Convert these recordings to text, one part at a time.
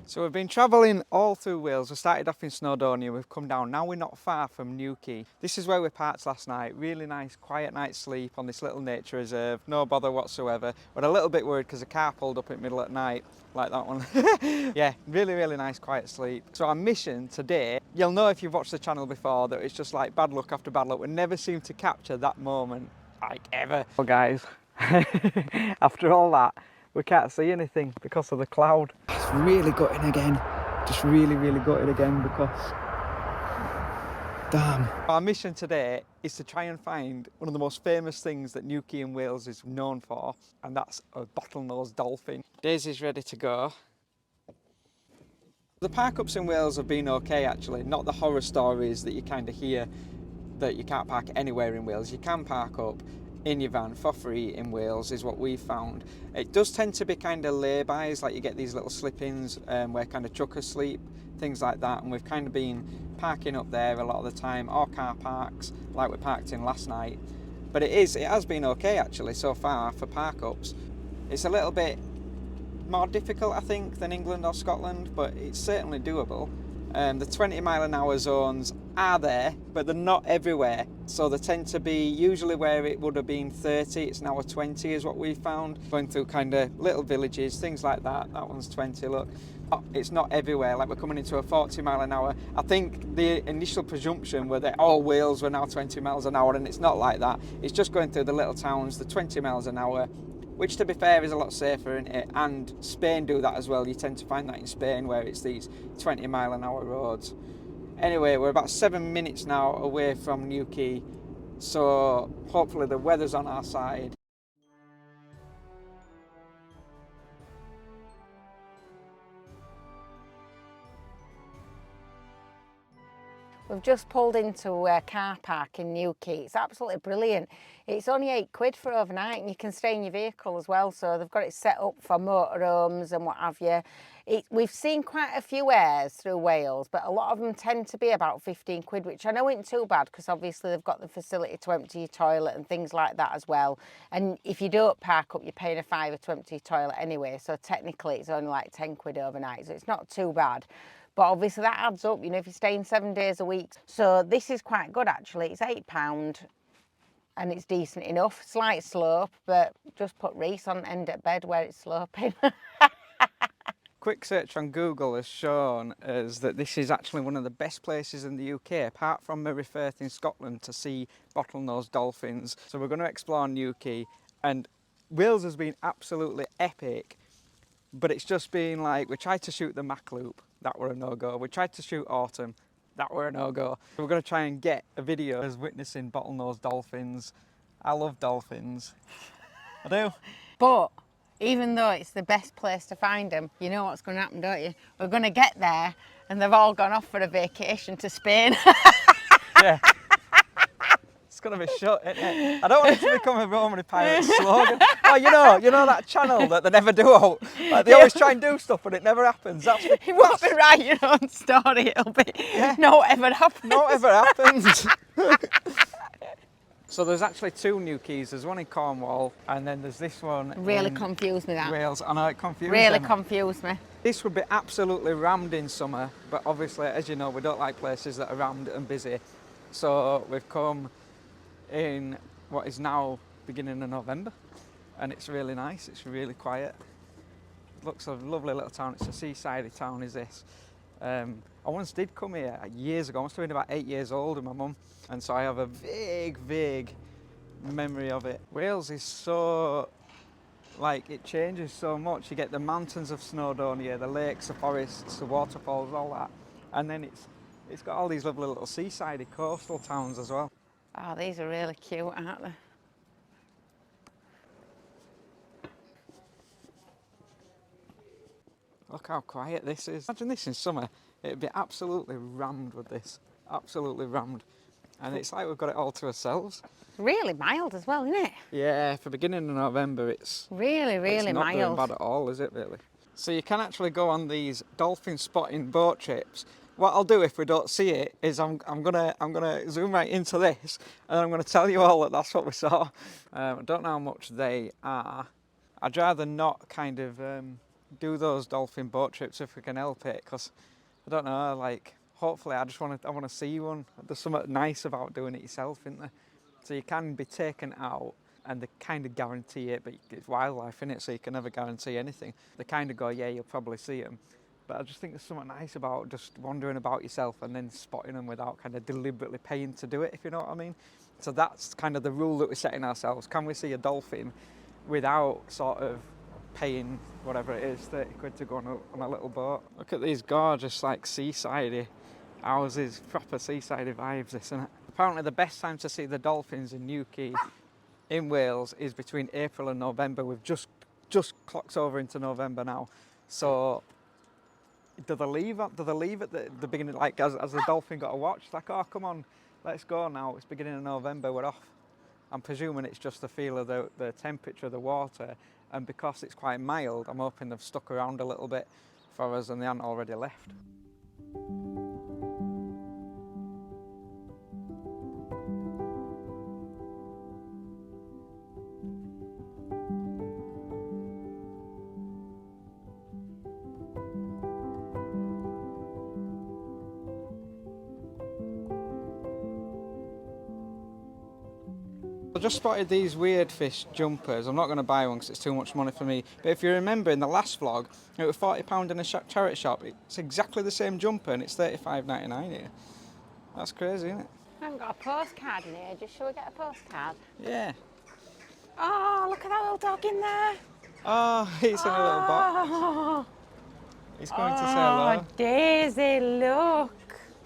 So we've been travelling all through Wales. We started off in Snowdonia, we've come down. Now we're not far from Newquay. This is where we parked last night. Really nice, quiet night's sleep on this little nature reserve. No bother whatsoever. We're a little bit worried because a car pulled up in the middle at night, like that one. Yeah, really, really nice, quiet sleep. So our mission today, you'll know if you've watched the channel before that it's just like bad luck after bad luck. We never seem to capture that moment, like ever. Well guys, after all that, we can't see anything because of the cloud. It's really gutting again. Just really, really gutted again because, damn. Our mission today is to try and find one of the most famous things that Newquay in Wales is known for, and that's a bottlenose dolphin. Daisy's ready to go. The park-ups in Wales have been okay actually, not the horror stories that you kind of hear that you can't park anywhere in Wales. You can park up in your van for free in Wales is what we've found. It does tend to be kind of lay-bys, like you get these little slip-ins where kind of truckers sleep, things like that, and we've kind of been parking up there a lot of the time, or car parks like we parked in last night. But it has been okay actually so far for park-ups. It's a little bit more difficult I think than England or Scotland, but it's certainly doable. The 20-mile-an-hour zones are there, but they're not everywhere. So they tend to be usually where it would have been 30, it's now a 20 is what we found. Going through kind of little villages, things like that. That one's 20, look. It's not everywhere, like we're coming into a 40-mile-an-hour. I think the initial presumption were that all Wales were now 20 miles an hour, and it's not like that. It's just going through the little towns, the 20 miles an hour, which to be fair is a lot safer, isn't it? And Spain do that as well. You tend to find that in Spain where it's these 20-mile-an-hour roads. Anyway, we're about 7 minutes now away from Newquay, so hopefully the weather's on our side. We've just pulled into a car park in Newquay. It's absolutely brilliant. It's only £8 for overnight and you can stay in your vehicle as well. So they've got it set up for motorhomes and what have you. We've seen quite a few airs through Wales, but a lot of them tend to be about £15, which I know isn't too bad because obviously they've got the facility to empty your toilet and things like that as well. And if you don't park up, you're paying a £5 to empty your toilet anyway. So technically it's only like £10 overnight. So it's not too bad. But obviously that adds up, you know, if you're staying 7 days a week. So this is quite good actually. It's £8 and it's decent enough. Slight slope, but just put Reese on end at bed where it's sloping. Quick search on Google has shown us that this is actually one of the best places in the UK, apart from Firth in Scotland, to see bottlenose dolphins. So we're going to explore Newquay, and Wales has been absolutely epic, but it's just been like, we tried to shoot the Mac Loop, that were a no-go. We tried to shoot Autumn, that were a no-go. We're going to try and get a video as witnessing bottlenose dolphins. I love dolphins. I do. But even though it's the best place to find them, you know what's going to happen, don't you? We're going to get there and they've all gone off for a vacation to Spain. Yeah. It's going to be shut, isn't it? I don't want it to become a Roman Pirates slogan. Oh, you know that channel that they never do. Like, they always try and do stuff, but it never happens. You won't be writing your own story. It'll be no ever happens. No ever happens. So there's actually two Newquays. There's one in Cornwall, and then there's this one Really in confused me that. Wales. I know, it confused Really them. confused me. This would be absolutely rammed in summer, but obviously, as you know, we don't like places that are rammed and busy. So we've come in what is now beginning of November, and it's really nice. It's really quiet. It looks a lovely little town. It's a seaside town, is this. I once did come here years ago. I must have been about 8 years old with my mum, and so I have a vague memory of it. Wales is so, like, it changes so much. You get the mountains of Snowdonia, the lakes, the forests, the waterfalls, all that, and then it's got all these lovely little seaside coastal towns as well. Oh, these are really cute, aren't they? Look how quiet this is. Imagine this in summer. It'd be absolutely rammed with this. Absolutely rammed. And it's like we've got it all to ourselves. Really mild as well, isn't it? Yeah, for beginning of November, it's really it's not mild. doing bad at all, is it really? So you can actually go on these dolphin spotting boat trips. What I'll do if we don't see it is I'm gonna zoom right into this, and I'm gonna tell you all that that's what we saw. I don't know how much they are. I'd rather not kind of do those dolphin boat trips if we can help it, because I don't know, like, hopefully I want to see one. There's something nice about doing it yourself, isn't there? So you can be taken out and they kind of guarantee it, but it's wildlife, isn't it? So you can never guarantee anything. They kind of go, yeah, you'll probably see them. But I just think there's something nice about just wandering about yourself and then spotting them without kind of deliberately paying to do it, if you know what I mean. So that's kind of the rule that we're setting ourselves. Can we see a dolphin without sort of paying whatever it is, 30 quid to go on a little boat? Look at these gorgeous, like, seaside houses, proper seaside vibes, isn't it? Apparently the best time to see the dolphins in Newquay in Wales is between April and November. We've just clocked over into November now. So do they leave at the beginning, like as the dolphin got a watch? Like, oh, come on, let's go now. It's beginning of November, we're off. I'm presuming it's just the feel of the temperature of the water, and because it's quite mild, I'm hoping they've stuck around a little bit for us and they haven't already left. I just spotted these weird fish jumpers. I'm not going to buy one because it's too much money for me. But if you remember in the last vlog, it was £40 in a charity shop. It's exactly the same jumper and it's $35.99 here. That's crazy, isn't it? I haven't got a postcard in here. Shall we get a postcard? Yeah. Oh, look at that little dog in there. Oh, he's in a little box. He's going to say hello. Oh, Daisy, look.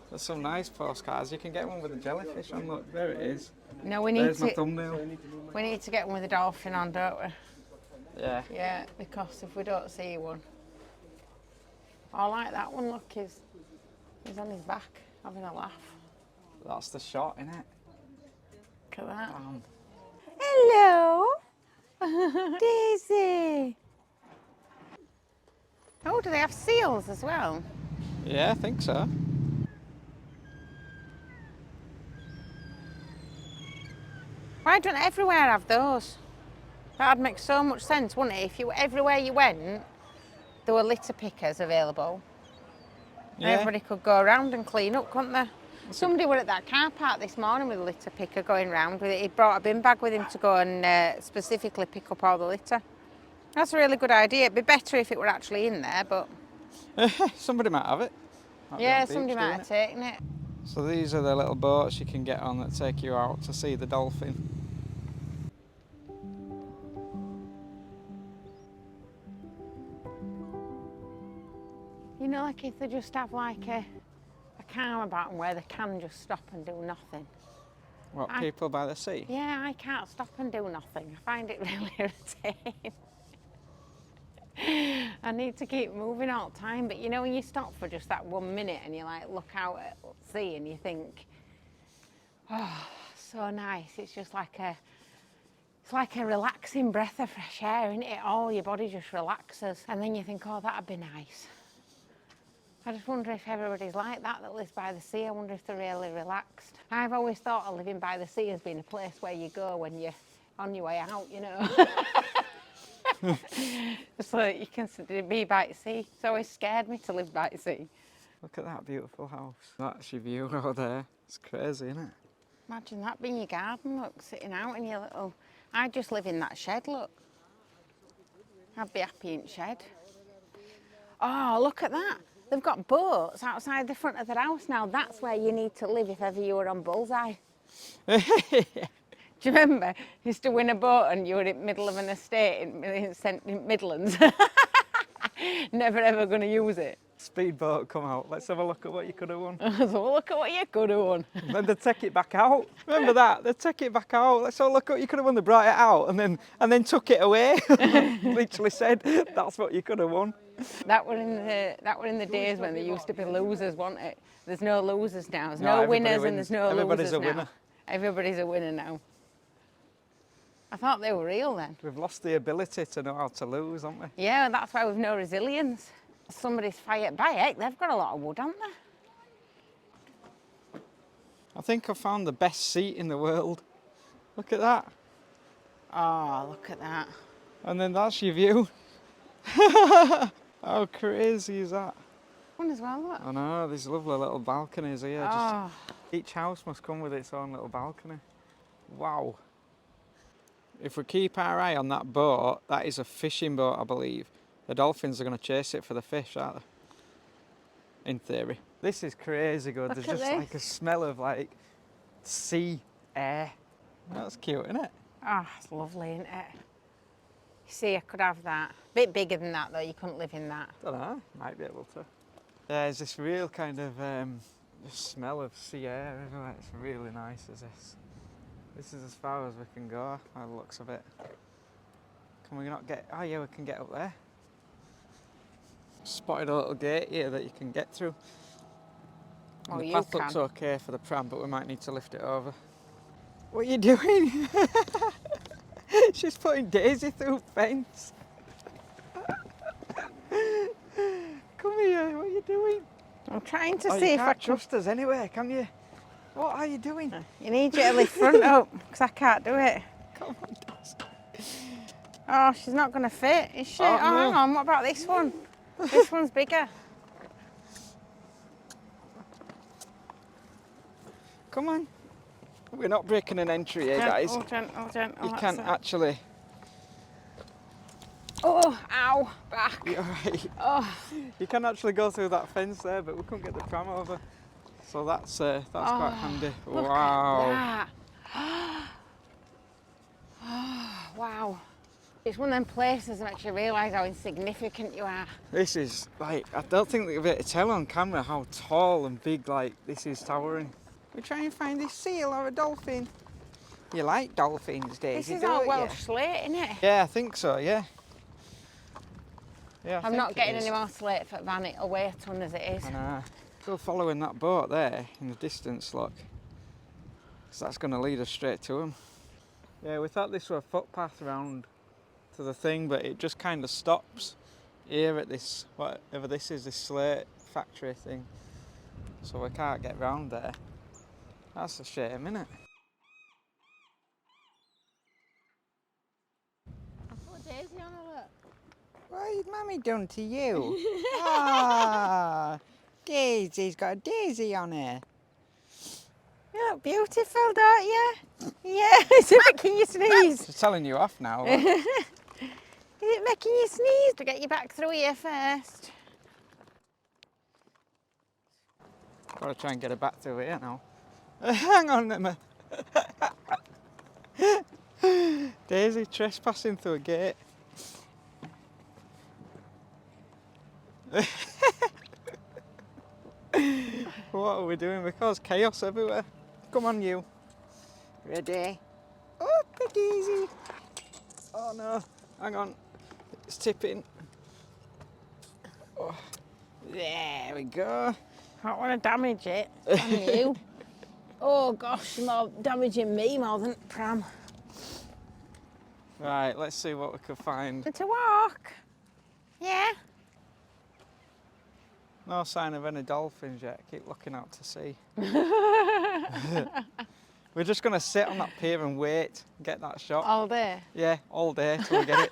There's some nice postcards. You can get one with a jellyfish on. Look, there it is. No, we need There's my thumbnail. We need to get one with a dolphin on, don't we? Yeah. Yeah, because if we don't see one. I like that one, look, he's on his back, having a laugh. That's the shot, innit? Look at that. Hello! Daisy! Oh, do they have seals as well? Yeah, I think so. Why don't everywhere have those? That'd make so much sense, wouldn't it? If everywhere you went, there were litter pickers available. Yeah. Everybody could go around and clean up, couldn't they? Somebody were at that car park this morning with a litter picker going round with it. He brought a bin bag with him to go and specifically pick up all the litter. That's a really good idea. It'd be better if it were actually in there, but... Somebody might have it. Yeah, somebody might have taken it. So these are the little boats you can get on that take you out to see the dolphin. You know, like if they just have like a car about them where they can just stop and do nothing. What, people by the sea? Yeah, I can't stop and do nothing. I find it really irritating. I need to keep moving all the time, but you know when you stop for just that 1 minute and you like look out at sea and you think, oh, so nice. It's just like a relaxing breath of fresh air, isn't it? All your body just relaxes, and then you think, oh, that'd be nice. I just wonder if everybody's like that lives by the sea. I wonder if they're really relaxed. I've always thought of living by the sea as being a place where you go when you're on your way out, you know. So that you can be by the sea. It's always scared me to live by the sea. Look at that beautiful house. That's your view over there. It's crazy, isn't it? Imagine that being your garden, look, sitting out in your little... I'd just live in that shed, look. I'd be happy in the shed. Oh, look at that. They've got boats outside the front of their house now. That's where you need to live if ever you were on Bullseye. Do you remember? You used to win a boat and you were in the middle of an estate in Midlands. Never ever going to use it. Speedboat come out. Let's have a look at what you could have won. So look at what you could have won. Then they take it back out. Remember that? They take it back out. Let's have a look at what you could have won. They brought it out and then took it away. Literally said, that's what you could have won. That were in the days when there used to be losers, wasn't it? There's no losers now. There's no winners and there's no Everybody's losers a winner. now. Everybody's a winner now. I thought they were real then. We've lost the ability to know how to lose, haven't we? Yeah, that's why we've no resilience. Somebody's fired by heck, they've got a lot of wood, haven't they? I think I found the best seat in the world. Look at that. Oh, look at that. And then that's your view. How crazy is that? One as well, look. I know, there's lovely little balconies here. Oh, Each house must come with its own little balcony. Wow. If we keep our eye on that boat, that is a fishing boat, I believe. The dolphins are going to chase it for the fish, aren't they? In theory. This is crazy good. Look There's at just this. like a smell of like sea air. That's cute, isn't it? oh, it's lovely, isn't it? You see, I could have that. Bit bigger than that though, you couldn't live in that. Don't know, might be able to. There's this real kind of smell of sea air everywhere. It's really nice, is this. This is as far as we can go, by the looks of it. Can we not get, oh yeah, we can get up there. Spotted a little gate here that you can get through. And Oh, the you path can. looks okay for the pram, but we might need to lift it over. What are you doing? She's putting Daisy through fence. Come here, what are you doing? I'm trying to Oh, see you if I can't can. trust us anyway, can you? What are you doing? You need you to lift front up, because I can't do it. Come on, Daisy. Oh, she's not going to fit, is she? Oh, Oh, no. hang on, what about this one? This one's bigger. Come on. We're not breaking an entry here, guys. Oh, gentle, gentle. You that's can't it. actually. Oh, ow, back. You're right. Oh, You can actually go through that fence there, but we couldn't get the tram over. So that's quite handy. look Wow. at that. Oh, wow. It's one of them places that makes you realise how insignificant you are. This is like, I don't think they'll be able to tell on camera how tall and big like this is towering. We try and find this seal or a dolphin. You like dolphins, Daisy, This is don't all you? Welsh slate, isn't it? Yeah, I think so, yeah. Yeah, I'm think not it getting is. any more slate for Van, it'll weigh a ton as it is. And still following that boat there in the distance, look. So that's going to lead us straight to them. Yeah, we thought this were a footpath round to the thing, but it just kind of stops here at this, whatever this is, this slate factory thing. So we can't get round there. That's a shame, isn't it? I put Daisy on a look. What has Mummy done to you? Ah, Daisy's got a daisy on her. You look beautiful, don't you? Yeah, is it making you sneeze? She's telling you off now. Is it making you sneeze? To get you back through here first. Gotta try and get her back through here now. Hang on, Emma. Daisy trespassing through a gate. What are we doing? We cause chaos everywhere. Come on, you. Ready? Up, Daisy. Oh no, hang on. It's tipping. Oh. There we go. I don't want to damage it. On you. Oh gosh, you're more damaging me more than pram. Right, let's see what we can find. To walk. Yeah. No sign of any dolphins yet. Keep looking out to sea. We're just going to sit on that pier and wait, get that shot. All day. Yeah, all day till we get it.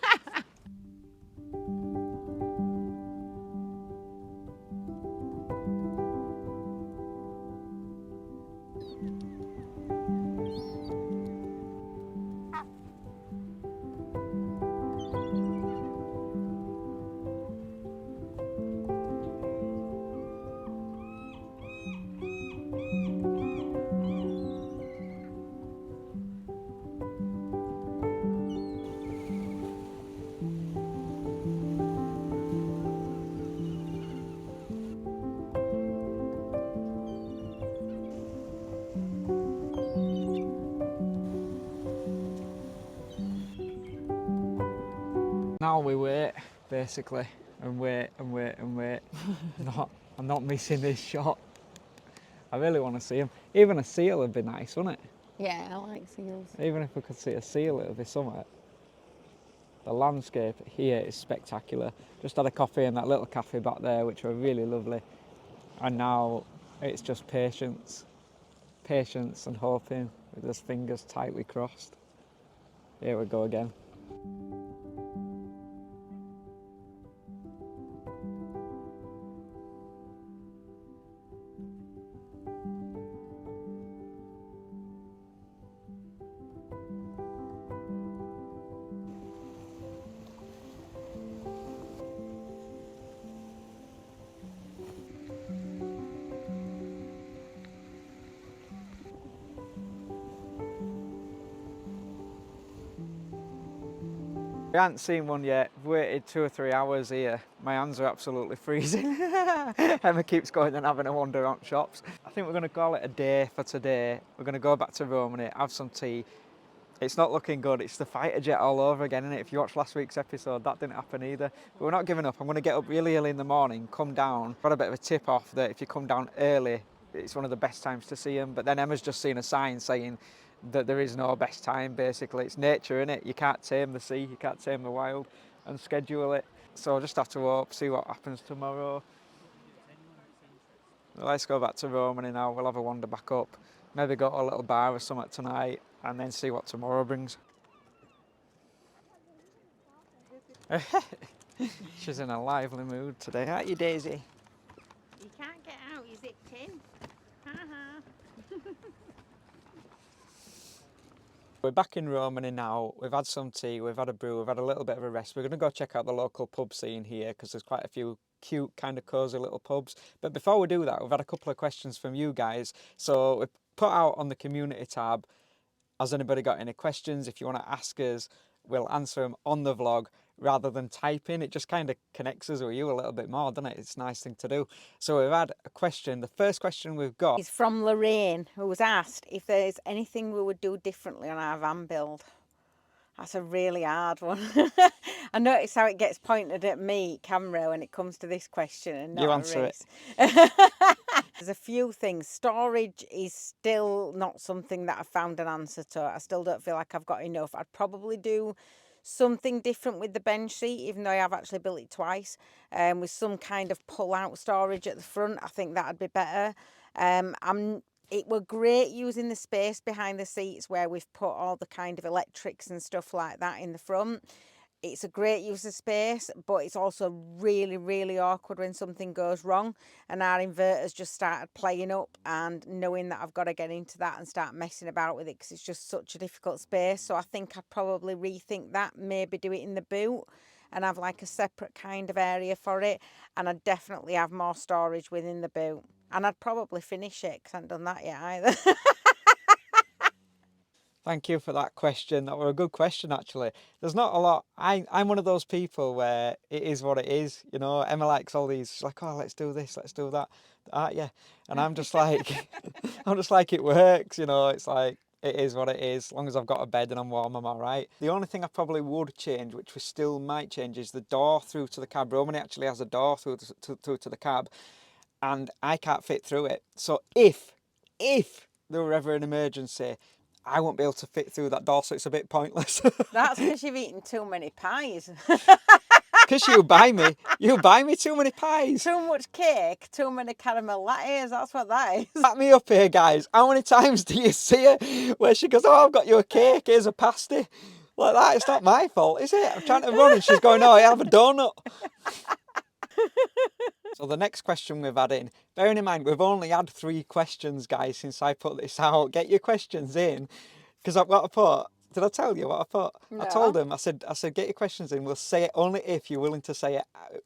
Now we wait, basically, and wait and wait and wait. I'm not missing this shot. I really want to see him. Even a seal would be nice, wouldn't it? Yeah, I like seals. Even if we could see a seal, it would be something. The landscape here is spectacular. Just had a coffee in that little cafe back there, which were really lovely. And now it's just patience. Patience and hoping with those fingers tightly crossed. Here we go again. I haven't seen one yet. I've waited 2 or 3 hours here. My hands are absolutely freezing. Emma keeps going and having a wander around shops. I think we're going to call it a day for today. We're going to go back to Romani, have some tea. It's not looking good. It's the fighter jet all over again, isn't it? If you watched last week's episode, that didn't happen either. But we're not giving up. I'm going to get up really early in the morning, come down. Got a bit of a tip off that if you come down early, it's one of the best times to see them. But then Emma's just seen a sign saying that there is no best time, basically. It's nature, innit? You can't tame the sea, you can't tame the wild and schedule it. So I'll just have to hope, see what happens tomorrow. Let's go back to Romani now. We'll have a wander back up. Maybe go to a little bar or something tonight and then see what tomorrow brings. She's in a lively mood today, aren't you, Daisy? You can't get out, you zipped in. We're back in Romani now. We've had some tea, we've had a brew, we've had a little bit of a rest. We're going to go check out the local pub scene here because there's quite a few cute, kind of cosy little pubs. But before we do that, we've had a couple of questions from you guys. So we put out on the community tab, has anybody got any questions? If you want to ask us, we'll answer them on the vlog rather than typing. It just kind of connects us with you a little bit more, doesn't it? It's a nice thing to do. So we've had a question. The first question we've got It's from Lorraine, who was asked if there's anything we would do differently on our van build. That's a really hard one. I notice how it gets pointed at me, camera, when it comes to this question and not You at answer Reese. There's a few things. Storage is still not something that I've found an answer to. I still don't feel like I've got enough. I'd probably do something different with the bench seat, even though I have actually built it twice, with some kind of pull-out storage at the front. I think that'd be better. It were great using the space behind the seats where we've put all the kind of electrics and stuff like that in the front. It's a great use of space, but it's also really, really awkward when something goes wrong and our inverters just started playing up, and knowing that I've got to get into that and start messing about with it because it's just such a difficult space. So I think I'd probably rethink that, maybe do it in the boot and have like a separate kind of area for it. And I'd definitely have more storage within the boot. And I'd probably finish it because I haven't done that yet either. Thank you for that question. That were a good question, actually. There's not a lot. I'm one of those people where it is what it is. You know, Emma likes all these. She's like, oh, let's do this, let's do that. Yeah. And I'm just like, I'm just like, it works. You know, it's like, it is what it is. As long as I've got a bed and I'm warm, I'm all right. The only thing I probably would change, which we still might change, is the door through to the cab. Romani actually has a door through to the cab, and I can't fit through it. So if there were ever an emergency, I won't be able to fit through that door, so it's a bit pointless. That's because you've eaten too many pies. Because you buy me too many pies. Too much cake, too many caramel lattes, that's what that is. Back me up here, guys. How many times do you see her where she goes, oh, I've got you a cake, here's a pasty. Like that, it's not my fault, is it? I'm trying to run and she's going, oh, I have a donut. So the next question we've had in, bearing in mind we've only had 3 questions, guys, since I put this out. Get your questions in, because I've got to put. Did I tell you what I put? No. I told them. I said get your questions in. We'll say it only if you're willing to say it,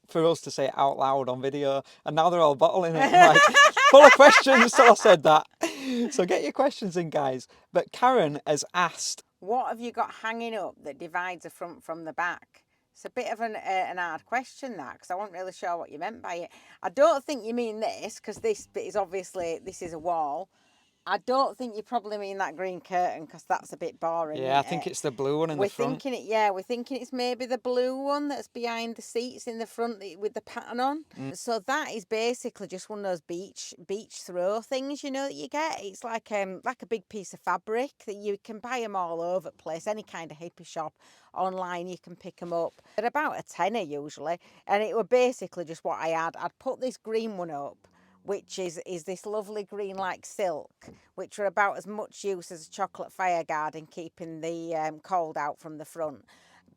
for us to say it out loud on video. And now they're all bottling it, like full of questions. So I said that. So get your questions in, guys. But Karen has asked, what have you got hanging up that divides the front from the back? It's a bit of an hard question, that, because I wasn't really sure what you meant by it. I don't think you mean this, because this bit is obviously, this is a wall. I don't think you probably mean that green curtain, because that's a bit boring. yeah, I think it's the blue one in the front. We're thinking it's maybe the blue one that's behind the seats in the front with the pattern on. So that is basically just one of those beach throw things, you know, that you get. It's like a big piece of fabric that you can buy them all over the place. Any kind of hippie shop online, you can pick them up. They're about a tenner usually, and it were basically just what I had. I'd put this green one up, which is this lovely green like silk, which are about as much use as a chocolate fire guard in keeping the cold out from the front.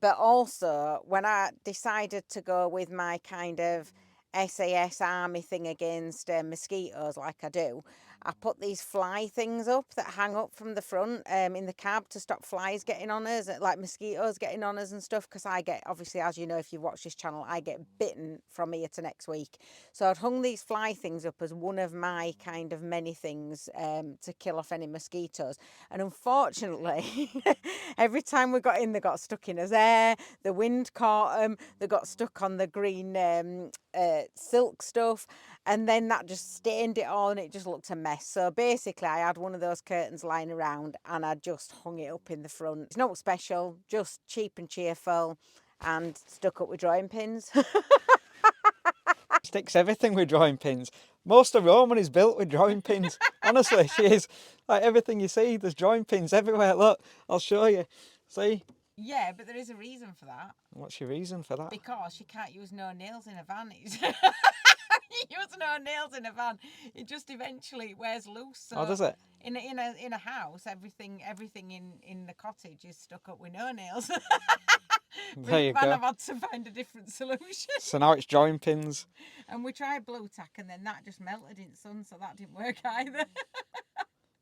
But also, when I decided to go with my kind of SAS army thing against mosquitoes like I do, I put these fly things up that hang up from the front in the cab to stop flies getting on us, like mosquitoes getting on us and stuff, because I get, obviously, as you know, if you watch this channel, I get bitten from here to next week. So I'd hung these fly things up as one of my kind of many things to kill off any mosquitoes. And unfortunately, every time we got in, they got stuck in his hair, the wind caught them, they got stuck on the green silk stuff, and then that just stained it all and it just looked a mess. So basically I had one of those curtains lying around and I just hung it up in the front. It's not special, just cheap and cheerful and stuck up with drawing pins. Sticks everything with drawing pins. Most of Roman is built with drawing pins. Honestly, she is. Like everything you see, there's drawing pins everywhere. Look, I'll show you. See? Yeah, but there is a reason for that. What's your reason for that? Because you can't use no nails in a van. You use no nails in a van. It just eventually wears loose. So Oh, does it? In a house, everything in the cottage is stuck up with no nails. There you go. I've had to find a different solution. So now it's drawing pins. And we tried blue tack, and then that just melted in the sun, so that didn't work either.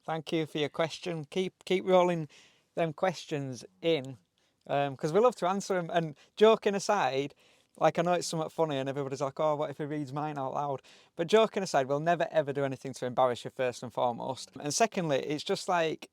Thank you for your question. Keep rolling them questions in, because we love to answer them. And joking aside, like I know it's somewhat funny, and everybody's like, "Oh, what if he reads mine out loud?" But joking aside, we'll never ever do anything to embarrass you first and foremost. And secondly, it's just like,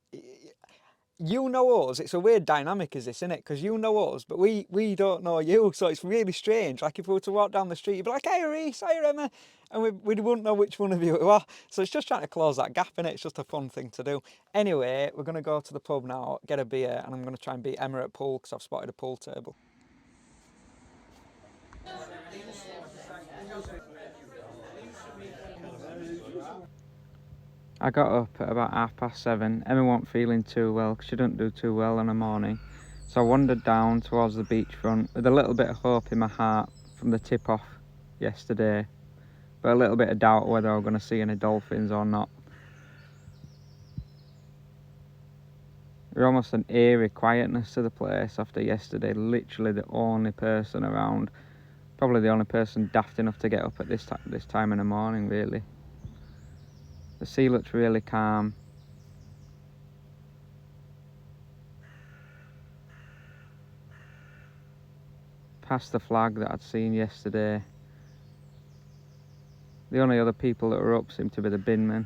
you know us. It's a weird dynamic, is this, isn't it? Because you know us, but we don't know you. So it's really strange. Like if we were to walk down the street, you'd be like, "Hey, Reese, hey, Emma," and we wouldn't know which one of you it was. So it's just trying to close that gap, innit? It's just a fun thing to do. Anyway, we're going to go to the pub now, get a beer, and I'm going to try and beat Emma at pool because I've spotted a pool table. I got up at about 7:30. Emma wasn't feeling too well because she doesn't do too well in the morning. So I wandered down towards the beachfront with a little bit of hope in my heart from the tip-off yesterday, but a little bit of doubt whether I was going to see any dolphins or not. There's almost an eerie quietness to the place after yesterday. Literally the only person around, probably the only person daft enough to get up at this time in the morning, really. The sea looks really calm. Past the flag that I'd seen yesterday. The only other people that were up seemed to be the binmen.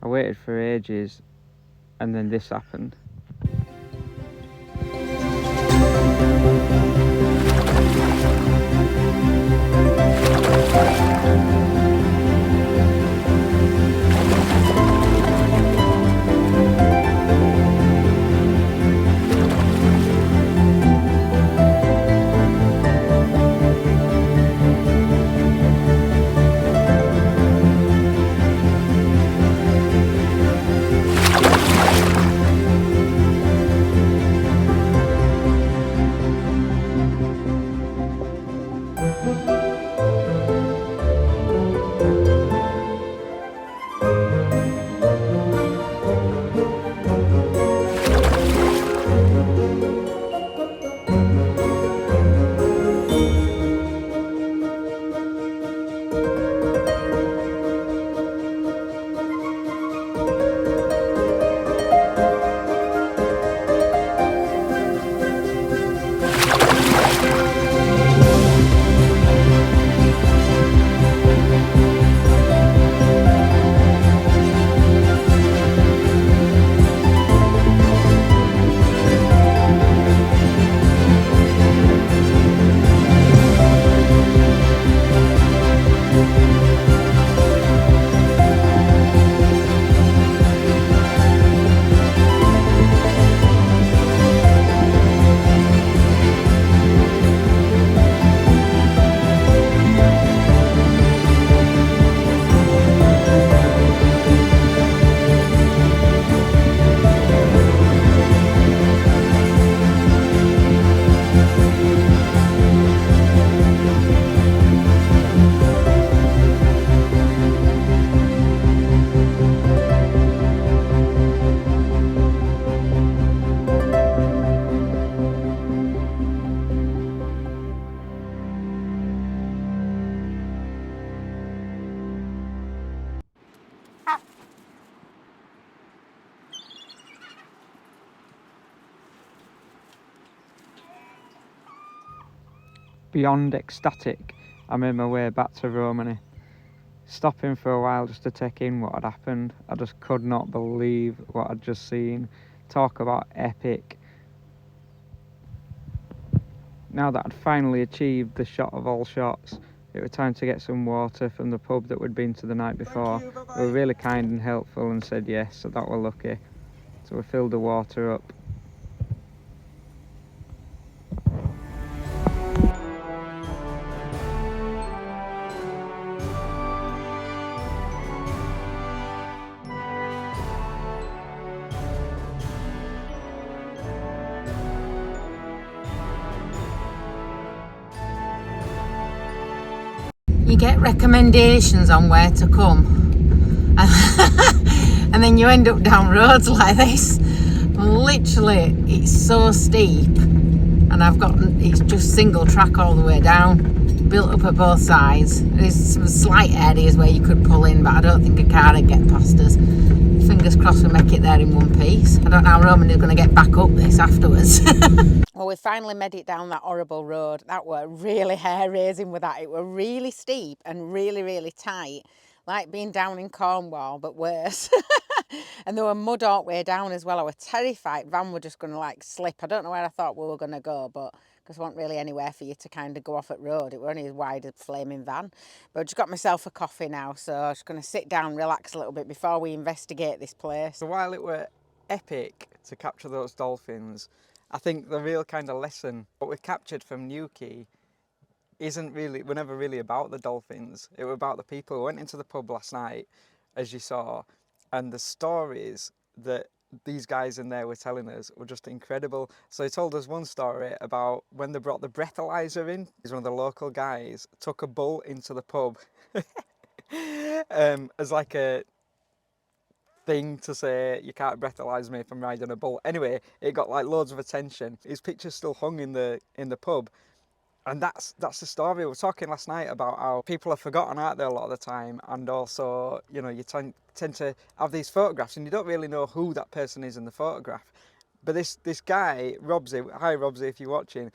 I waited for ages and then this happened. beyond ecstatic, I made my way back to Romani, stopping for a while just to take in what had happened. I just could not believe what I'd just seen. Talk about epic. Now that I'd finally achieved the shot of all shots, it was time to get some water from the pub that we'd been to the night before. They were really kind and helpful and said yes, so that were lucky. So we filled the water up. You get recommendations on where to come and then you end up down roads like this. Literally, it's so steep, and it's just single track all the way down, built up at both sides. There's some slight areas where you could pull in, but I don't think a car would get past us. Fingers crossed we make it there in one piece. I don't know how Roman is going to get back up this afterwards. Well, we finally made it down that horrible road. That were really hair-raising with that. It were really steep and really, really tight, like being down in Cornwall, but worse. And there were mud all the way down as well. I was terrified van were just going to like slip. I don't know where I thought we were going to go, but because there wasn't really anywhere for you to kind of go off at road. It were only as wide as a flaming van. But I just got myself a coffee now, so I'm just going to sit down, relax a little bit before we investigate this place. So while it were epic to capture those dolphins, I think the real kind of lesson what we captured from Newquay were never really about the dolphins. It was about the people. We went into the pub last night, as you saw, and the stories that these guys in there were telling us were just incredible. So he told us one story about when they brought the breathalyzer in. He's one of the local guys, took a bull into the pub as like a thing to say, you can't breathalyze me if I'm riding a bull. Anyway, it got like loads of attention. His picture's still hung in the pub. And that's the story. We were talking last night about how people are forgotten out there a lot of the time, and also, you know, you tend to have these photographs and you don't really know who that person is in the photograph. But this guy, Robsy, hi Robsy if you're watching,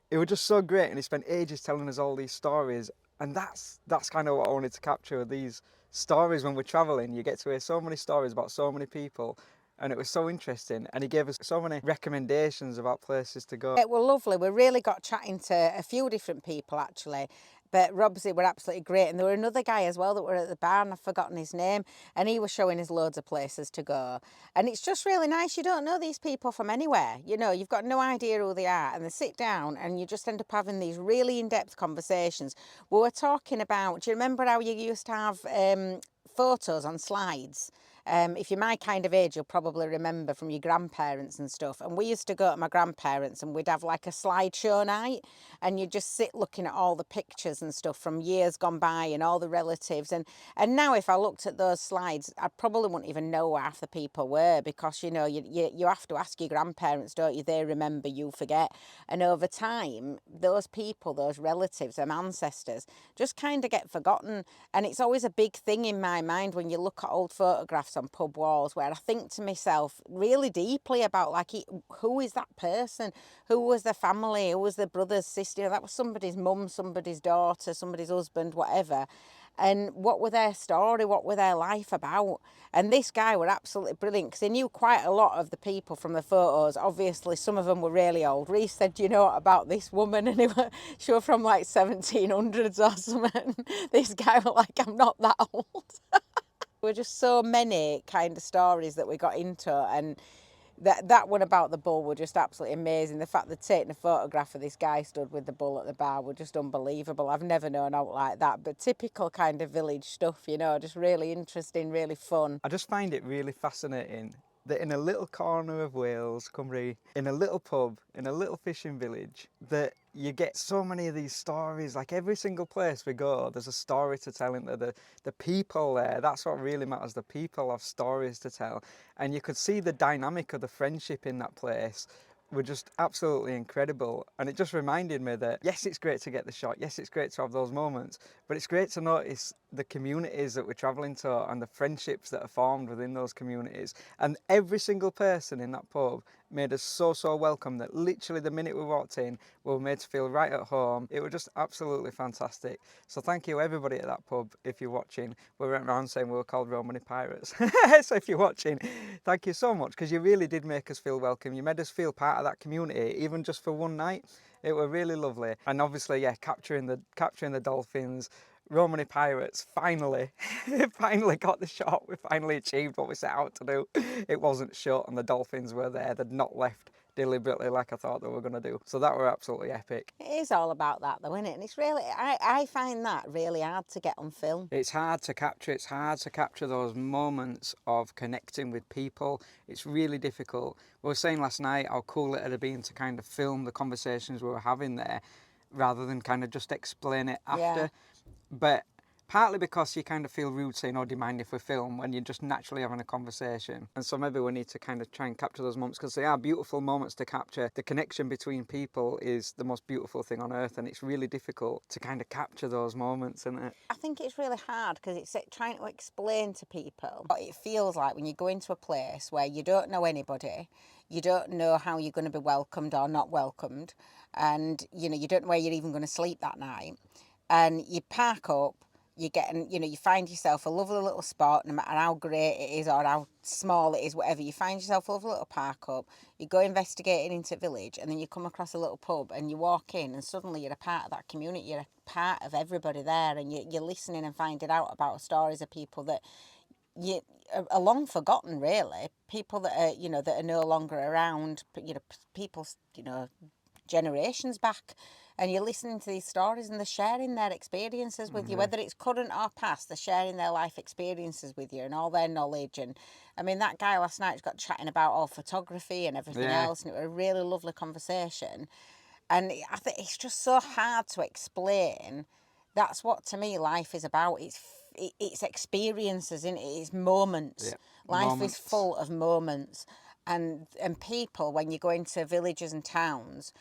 it was just so great, and he spent ages telling us all these stories, and that's kind of what I wanted to capture with these stories. When we're traveling, you get to hear so many stories about so many people, and it was so interesting, and he gave us so many recommendations about places to go. It was lovely. We really got chatting to a few different people actually, but Robsy were absolutely great, and there were another guy as well that were at the bar, and I've forgotten his name, and he was showing us loads of places to go. And it's just really nice. You don't know these people from anywhere, you know, you've got no idea who they are, and they sit down and you just end up having these really in-depth conversations. We were talking about, do you remember how you used to have photos on slides? If you're my kind of age, you'll probably remember from your grandparents and stuff. And we used to go to my grandparents and we'd have like a slideshow night, and you'd just sit looking at all the pictures and stuff from years gone by and all the relatives. And now if I looked at those slides, I probably wouldn't even know who half the people were, because, you know, you have to ask your grandparents, don't you? They remember, you forget. And over time, those people, those relatives and ancestors just kind of get forgotten. And it's always a big thing in my mind when you look at old photographs on pub walls, where I think to myself really deeply about like, who is that person? Who was their family? Who was their brother's sister? You know, that was somebody's mum, somebody's daughter, somebody's husband, whatever. And what were their story? What were their life about? And this guy were absolutely brilliant, because he knew quite a lot of the people from the photos. Obviously, some of them were really old. Reese said, "Do you know about this woman?" And she was from like 1700s or something. This guy was like, "I'm not that old." There were just so many kind of stories that we got into, and that one about the bull were just absolutely amazing. The fact that taking a photograph of this guy stood with the bull at the bar were just unbelievable. I've never known out like that, but typical kind of village stuff, you know, just really interesting, really fun. I just find it really fascinating that in a little corner of Wales, Cymru, in a little pub, in a little fishing village, that you get so many of these stories. Like every single place we go, there's a story to tell. Into the people there, that's what really matters. The people have stories to tell, and you could see the dynamic of the friendship in that place were just absolutely incredible. And it just reminded me that yes, it's great to get the shot, yes, it's great to have those moments, but it's great to notice the communities that we're traveling to and the friendships that are formed within those communities. And every single person in that pub made us so welcome that literally the minute we walked in, we were made to feel right at home. It was just absolutely fantastic. So thank you everybody at that pub if you're watching. We went around saying we were called Romany Pirates. So if you're watching, thank you so much, because you really did make us feel welcome. You made us feel part of that community, even just for one night. It were really lovely. And obviously, yeah, capturing the dolphins. Romany Pirates finally got the shot. We finally achieved what we set out to do. It wasn't shut and the dolphins were there. They'd not left deliberately like I thought they were going to do. So that were absolutely epic. It is all about that though, isn't it? And it's really, I find that really hard to get on film. It's hard to capture. It's hard to capture those moments of connecting with people. It's really difficult. We were saying last night how cool it had been to kind of film the conversations we were having there rather than kind of just explain it after. Yeah. But partly because you kind of feel rude saying, oh, do you mind if we film, when you're just naturally having a conversation. And so maybe we need to kind of try and capture those moments, because they are beautiful moments to capture. The connection between people is the most beautiful thing on earth, and it's really difficult to kind of capture those moments, isn't it? I think it's really hard because it's trying to explain to people what it feels like when you go into a place where you don't know anybody, you don't know how you're going to be welcomed or not welcomed, and you know you don't know where you're even going to sleep that night, and you park up. You get, you find yourself a lovely little spot, no matter how great it is or how small it is, whatever. You find yourself a lovely little park up. You go investigating into village, and then you come across a little pub, and you walk in, and suddenly you're a part of that community. You're a part of everybody there, and you're listening and finding out about stories of people that you are long forgotten, really. People that are, that are no longer around. People, generations back, and you're listening to these stories and they're sharing their experiences with you, whether it's current or past. They're sharing their life experiences with you and all their knowledge. And I mean, that guy last night got chatting about all photography and everything else, and it was a really lovely conversation. And I think it's just so hard to explain. That's what, to me, life is about. It's experiences, isn't it? It's moments. Life is full of moments. And people, when you go into villages and towns,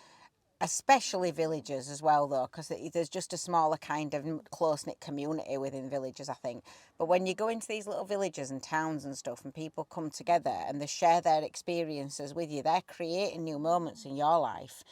especially villages as well, though, because there's just a smaller kind of close-knit community within villages, I think. But when you go into these little villages and towns and stuff, and people come together and they share their experiences with you, they're creating new moments in your life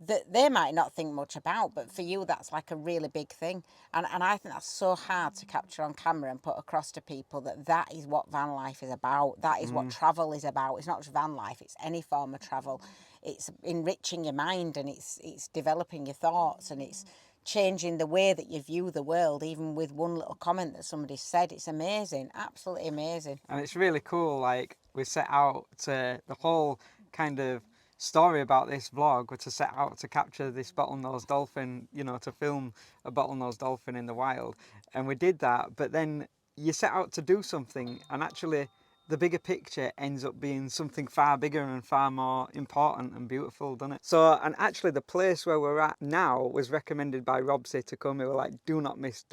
that they might not think much about, but for you that's like a really big thing. And I think that's so hard to capture on camera and put across to people, that is what van life is about. That is what travel is about. It's not just van life, it's any form of travel. It's enriching your mind, and it's developing your thoughts, and it's changing the way that you view the world, even with one little comment that somebody said. It's amazing, absolutely amazing. And it's really cool, like we set out to, the whole kind of story about this vlog was to set out to capture this bottlenose dolphin, to film a bottlenose dolphin in the wild. And we did that, but then you set out to do something, and actually the bigger picture ends up being something far bigger and far more important and beautiful, doesn't it? So, and actually the place where we're at now was recommended by Robsy to come. We were like, do not miss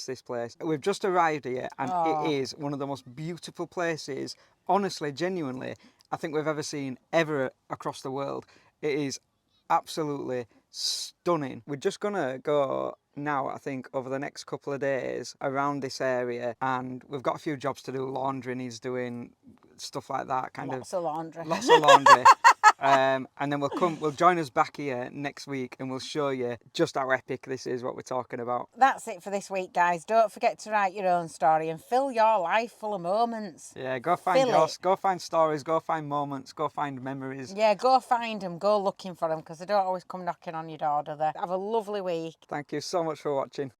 this place. We've just arrived here, and it is one of the most beautiful places, honestly, genuinely, I think we've ever seen ever across the world. It is absolutely stunning. We're just gonna go now, I think, over the next couple of days around this area, and we've got a few jobs to do. Laundry needs doing, stuff like that, Lots of laundry. Lots of laundry. And then we'll join us back here next week, and we'll show you just how epic this is, what we're talking about. That's it for this week, guys. Don't forget to write your own story and fill your life full of moments. Yeah, go find yours. Go find stories, go find moments, go find memories. Yeah, go find them, go looking for them, because they don't always come knocking on your door, do they? Have a lovely week. Thank you so much for watching.